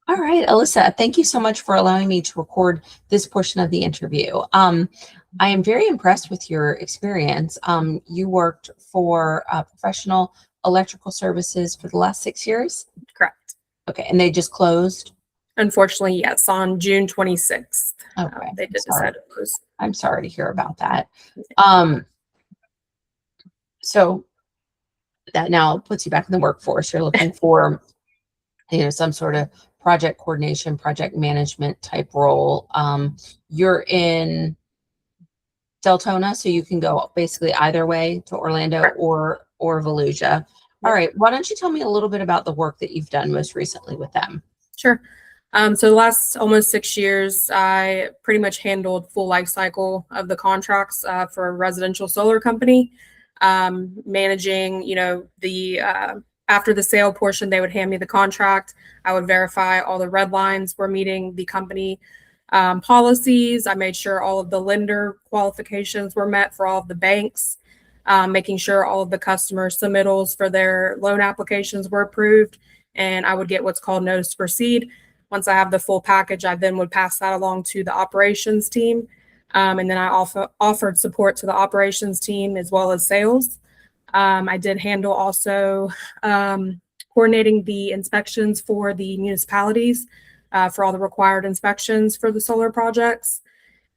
All right, Alyssa, thank you so much for allowing me to record this portion of the interview. I am very impressed with your experience. You worked for Professional Electrical Services for the last 6 years? Correct. Okay, and they just closed? Unfortunately, yes, on June 26th. Okay, they did decide to close. I'm sorry to hear about that. So that now puts you back in the workforce. You're looking for, some sort of project coordination, project management type role. You're in Deltona, so you can go basically either way to Orlando or Volusia. All right. Why don't you tell me a little bit about the work that you've done most recently with them? Sure. So the last almost 6 years, I pretty much handled full life cycle of the contracts for a residential solar company, managing, the after the sale portion, they would hand me the contract. I would verify all the red lines were meeting the company policies. I made sure all of the lender qualifications were met for all of the banks, making sure all of the customer submittals for their loan applications were approved. And I would get what's called notice to proceed. Once I have the full package, I then would pass that along to the operations team. And then I also offered support to the operations team as well as sales. I did handle also coordinating the inspections for the municipalities for all the required inspections for the solar projects.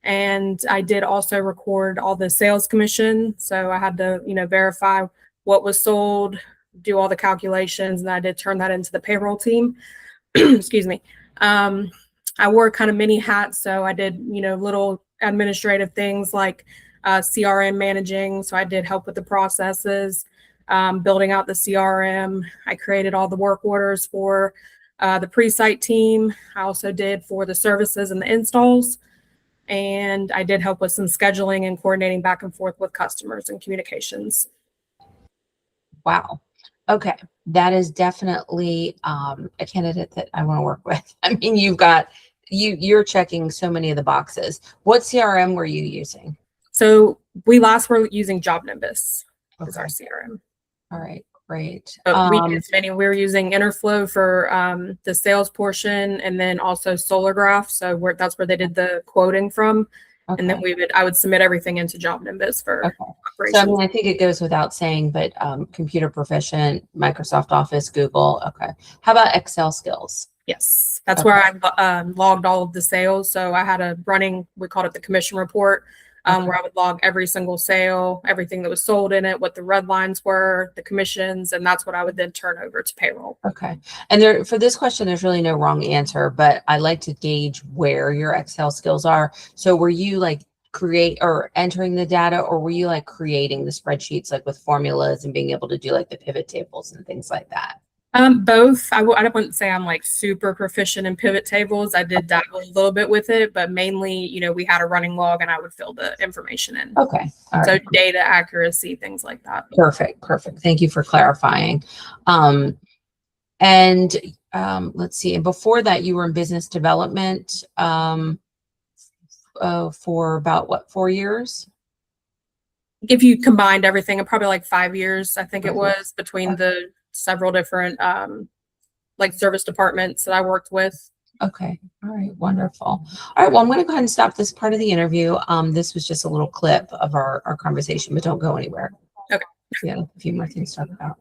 And I did also record all the sales commission. So I had to, verify what was sold, do all the calculations, and I did turn that into the payroll team. Excuse me. I wore kind of many hats. So I did, little administrative things like CRM managing. So I did help with the processes, building out the CRM. I created all the work orders for the pre-site team. I also did for the services and the installs. And I did help with some scheduling and coordinating back and forth with customers and communications. Wow. Okay. That is definitely a candidate that I want to work with. I mean, you're checking so many of the boxes. What CRM were you using? So we last were using Job Nimbus as our CRM. All right, great. We were using Interflow for the sales portion, and then also SolarGraph. So that's where they did the quoting from. Okay. And then I would submit everything into Job Nimbus for operations. So I think it goes without saying, but computer proficient, Microsoft Office, Google. Okay. How about Excel skills? Yes, that's where I logged all of the sales. So I had we called it the commission report, where I would log every single sale, everything that was sold in it, what the red lines were, the commissions, and that's what I would then turn over to payroll. Okay. And for this question, there's really no wrong answer, but I like to gauge where your Excel skills are. So were you like entering the data, or were you like creating the spreadsheets, like with formulas and being able to do like the pivot tables and things like that? Both. I wouldn't say I'm like super proficient in pivot tables. I did dabble a little bit with it, but mainly, we had a running log and I would fill the information in. Okay. All so right. Data accuracy, things like that. Perfect. Thank you for clarifying. Let's see. And before that, you were in business development for about 4 years? If you combined everything, probably like 5 years, I think it was, between the several different like service departments that I worked with. Okay. All right. Wonderful. All right. Well, I'm going to go ahead and stop this part of the interview. This was just a little clip of our conversation, but don't go anywhere. Okay. We have a few more things to talk about.